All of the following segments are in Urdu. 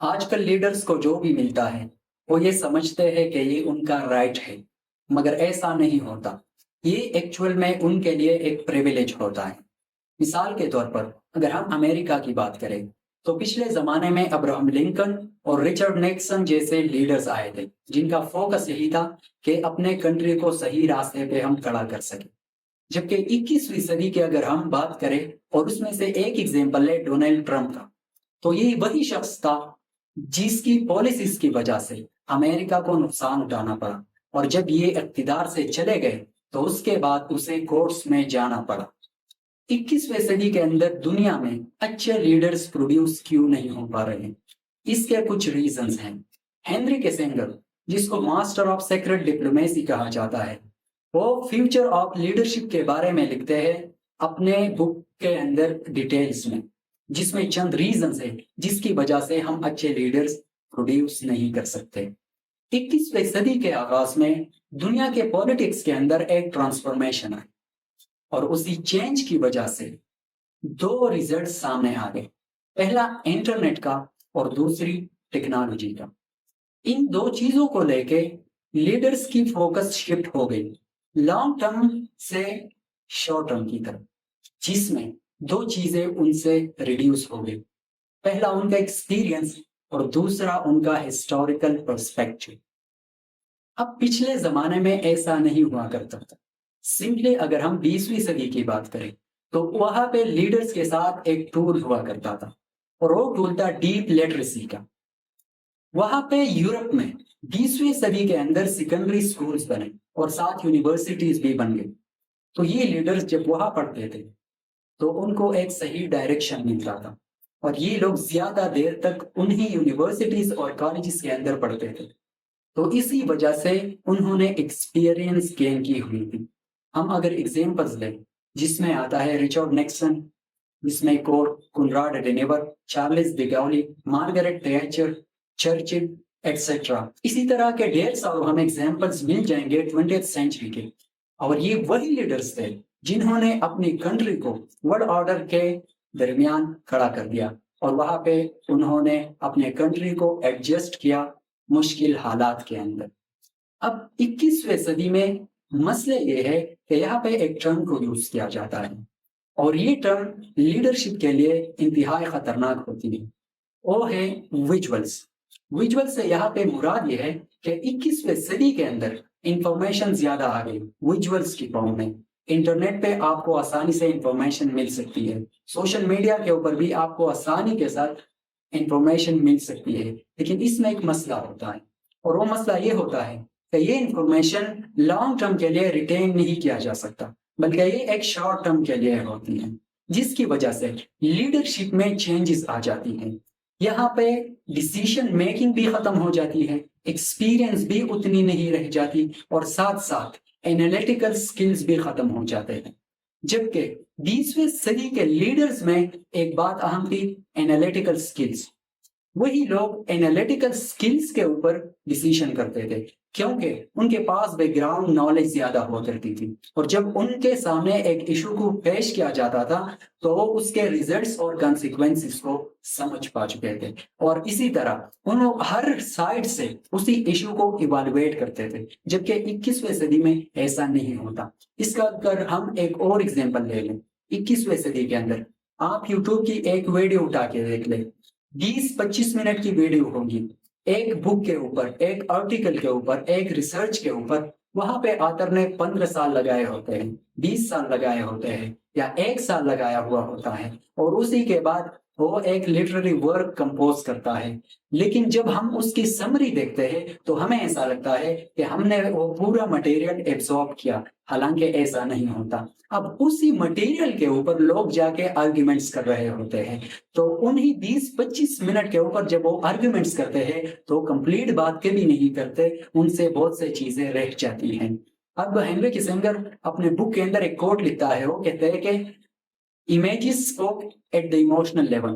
آج کل لیڈرز کو جو بھی ملتا ہے وہ یہ سمجھتے ہیں کہ یہ ان کا رائٹ ہے، مگر ایسا نہیں ہوتا۔ یہ ایکچول میں ان کے لیے ایک پریویلیج ہوتا ہے۔ مثال کے طور پر اگر ہم امریکہ کی بات کریں تو پچھلے زمانے میں ابراہم لنکن اور رچرڈ نیکسن جیسے لیڈرز آئے تھے جن کا فوکس یہی تھا کہ اپنے کنٹری کو صحیح راستے پہ ہم کھڑا کر سکیں۔ جبکہ 21ویں صدی کی اگر ہم بات کریں اور اس میں سے ایک ایگزامپل ہے ڈونلڈ ٹرمپ کا، تو یہ وہی شخص تھا جس کی پالیسیز کی وجہ سے امریکہ کو نقصان اٹھانا پڑا، اور جب یہ اقتدار سے چلے گئے تو اس کے بعد اسے کورٹس میں جانا پڑا۔ 21ویں صدی کے اندر دنیا میں اچھے لیڈرز پروڈیوس کیوں نہیں ہو پا رہے ہیں؟ اس کے کچھ ریزنز ہیں۔ ہینری کیسنگر، جس کو ماسٹر آف سیکرٹ ڈپلومیسی کہا جاتا ہے، وہ فیوچر آف لیڈرشپ کے بارے میں لکھتے ہیں اپنے بک کے اندر ڈیٹیلز میں، جس میں چند ریزنز ہیں جس کی وجہ سے ہم اچھے لیڈرز پروڈیوس نہیں کر سکتے۔ 21ویں صدی کے آغاز میں دنیا کے پولیٹکس کے اندر ایک ٹرانسفارمیشن آئی، اور اسی چینج کی وجہ سے دو ریزلٹ سامنے آ گئے۔ پہلا انٹرنیٹ کا اور دوسری ٹیکنالوجی کا۔ ان دو چیزوں کو لے کے لیڈرز کی فوکس شفٹ ہو گئی لانگ ٹرم سے شارٹ ٹرم کی طرف، جس میں دو چیزیں ان سے ریڈیوس ہو گئی۔ پہلا ان کا ایکسپیرینس اور دوسرا ان کا ہسٹوریکل پرسپیکٹو۔ اب پچھلے زمانے میں ایسا نہیں ہوا کرتا تھا۔ سمپلی اگر ہم 20ویں صدی کی بات کریں تو وہاں پہ لیڈرز کے ساتھ ایک ٹول ہوا کرتا تھا، اور وہ ٹول تھا ڈیپ لٹریسی کا۔ وہاں پہ یورپ میں 20ویں صدی کے اندر سیکنڈری سکولز بنے اور ساتھ یونیورسٹیز بھی بن گئی، تو یہ لیڈرز جب وہاں پڑھتے تھے تو ان کو ایک صحیح ڈائریکشن ملتا تھا، اور یہ لوگ زیادہ دیر تک انہی یونیورسٹیز اور کالجز کے اندر پڑھتے تھے، تو اسی وجہ سے انہوں نے ایکسپیرینس گین کی ہوئی تھی۔ ہم اگر ایگزامپلز لیں جس میں آتا ہے ریچرڈ نیکسن، جس میں کنراڈ ڈینیور، چارلز ڈی گولی، مارگریٹ تھیچر، چرچل ایٹسیٹرا، اسی طرح کے ڈھیر سارے ہمیں ایگزامپلز مل جائیں گے 20th سینچری کے۔ اور یہ وہی لیڈرز تھے جنہوں نے اپنی کنٹری کو ورلڈ آرڈر کے درمیان کھڑا کر دیا، اور وہاں پہ انہوں نے اپنے کنٹری کو ایڈجسٹ کیا مشکل حالات کے اندر۔ اب 21ویں صدی میں مسئلہ یہ ہے کہ یہاں پہ ایک ٹرم کو یوز کیا جاتا ہے، اور یہ ٹرم لیڈرشپ کے لیے انتہائی خطرناک ہوتی ہے۔ وہ ہے ویژولز۔ ویژول سے یہاں پہ مراد یہ ہے کہ 21ویں صدی کے اندر انفارمیشن زیادہ آ گئی ویژولز کی فارم میں۔ انٹرنیٹ پہ آپ کو آسانی سے انفارمیشن مل سکتی ہے، سوشل میڈیا کے اوپر بھی آپ کو آسانی کے ساتھ انفارمیشن مل سکتی ہے، لیکن اس میں ایک مسئلہ ہوتا ہے، اور وہ مسئلہ یہ ہوتا ہے کہ یہ انفارمیشن لانگ ٹرم کے لیے ریٹین نہیں کیا جا سکتا، بلکہ یہ ایک شارٹ ٹرم کے لیے ہوتی ہے، جس کی وجہ سے لیڈرشپ میں چینجز آ جاتی ہیں۔ یہاں پہ ڈیسیشن میکنگ بھی ختم ہو جاتی ہے، ایکسپیرینس بھی اتنی نہیں رہ جاتی، اور ساتھ ساتھ اینالیٹیکل سکلز بھی ختم ہو جاتے ہیں۔ جبکہ 20ویں صدی کے لیڈرز میں ایک بات اہم تھی، اینالیٹیکل سکلز۔ وہی لوگ اینالیٹیکل سکلز کے اوپر ڈیسیشن کرتے تھے، کیونکہ ان کے پاس بیک گراؤنڈ نالج زیادہ ہوا کرتی تھی، اور جب ان کے سامنے ایک ایشو کو پیش کیا جاتا تھا تو وہ اس کے ریزلٹس اور کانسیکوینسز کو سمجھ پا چکے تھے، اور اسی طرح ان لوگ ہر سائڈ سے اسی ایشو کو ایوالویٹ کرتے تھے، جبکہ 21ویں صدی میں ایسا نہیں ہوتا۔ اس کا اگر ہم ایک اور ایگزامپل لے لیں، 21ویں صدی کے اندر آپ یوٹیوب کی ایک ویڈیو اٹھا کے دیکھ لیں، 20-25 منٹ کی ویڈیو ہوگی، ایک بک کے اوپر، ایک آرٹیکل کے اوپر، ایک ریسرچ کے اوپر۔ وہاں پہ آتھر نے 15 سال لگائے ہوتے ہیں، 20 سال لگائے ہوتے ہیں، یا 1 سال لگایا ہوا ہوتا ہے، اور اسی کے بعد وہ ایک لٹریری ورک کمپوز کرتا ہے۔ لیکن جب ہم اس کی سمری دیکھتے ہیں تو ہمیں ایسا لگتا ہے کہ ہم نے وہ پورا مٹیریل ایبزارب کیا، حالانکہ ایسا نہیں ہوتا۔ اب اسی مٹیریل کے اوپر لوگ جا کے آرگیومنٹس کر رہے ہوتے ہیں، تو انہی 20-25 منٹ کے اوپر جب وہ آرگیومنٹس کرتے ہیں تو کمپلیٹ بات کے بھی نہیں کرتے، ان سے بہت سے چیزیں رہ جاتی ہیں۔ اب ہینری کیسنگر اپنے بک کے اندر ایک کوٹ لکھتا ہے، وہ کہتے ہیں کہ images spoke at the emotional level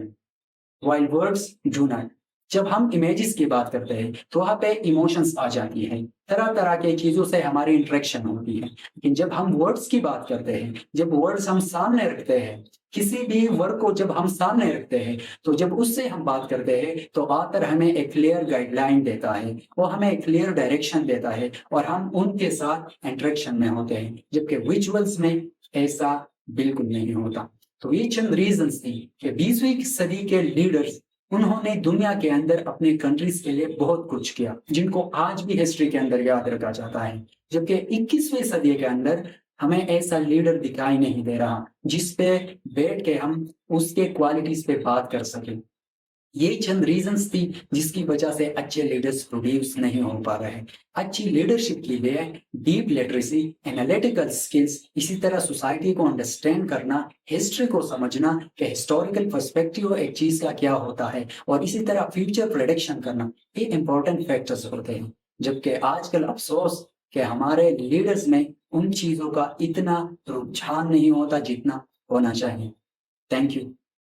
while words do not۔ جب ہم امیجز کی بات کرتے ہیں تو وہاں پہ ایموشنز آ جاتی ہیں، طرح طرح کے چیزوں سے ہماری انٹریکشن ہوتی ہے. لیکن جب ہم ورڈز کی بات کرتے ہیں، جب ورڈز ہم سامنے رکھتے ہیں، کسی بھی ورڈ کو جب ہم سامنے رکھتے ہیں تو جب اس سے ہم بات کرتے ہیں تو آتھر ہمیں ایک کلیئر گائیڈ لائن دیتا ہے، وہ ہمیں ایک کلیئر ڈائریکشن دیتا ہے اور ہم ان کے ساتھ انٹریکشن میں ہوتے ہیں، جبکہ ویژولز میں ایسا بالکل نہیں ہوتا. تو یہ چند ریزنز تھی کہ 20ویں صدی کے لیڈرز انہوں نے دنیا کے اندر اپنے کنٹریز کے لیے بہت کچھ کیا، جن کو آج بھی ہسٹری کے اندر یاد رکھا جاتا ہے. جبکہ 21ویں صدی کے اندر ہمیں ایسا لیڈر دکھائی نہیں دے رہا جس پہ بیٹھ کے ہم اس کے کوالٹیز پہ بات کر سکیں. یہ چند ریزنز تھی جس کی وجہ سے اچھے لیڈرز پروڈیوس نہیں ہو پا رہے. اچھی لیڈرشپ کے لیے ڈیپ لٹریسی، انالیٹیکل سکلز، اسی طرح سوسائٹی کو انڈرسٹینڈ کرنا، ہسٹری کو سمجھنا کہ ہسٹوریکل پرسپیکٹیو ایک چیز کا کیا ہوتا ہے، اور اسی طرح فیوچر پریڈکشن کرنا، یہ امپورٹنٹ فیکٹرز ہوتے ہیں. جبکہ آج کل افسوس کہ ہمارے لیڈرز میں ان چیزوں کا اتنا رجحان نہیں ہوتا جتنا ہونا چاہیے. Thank you.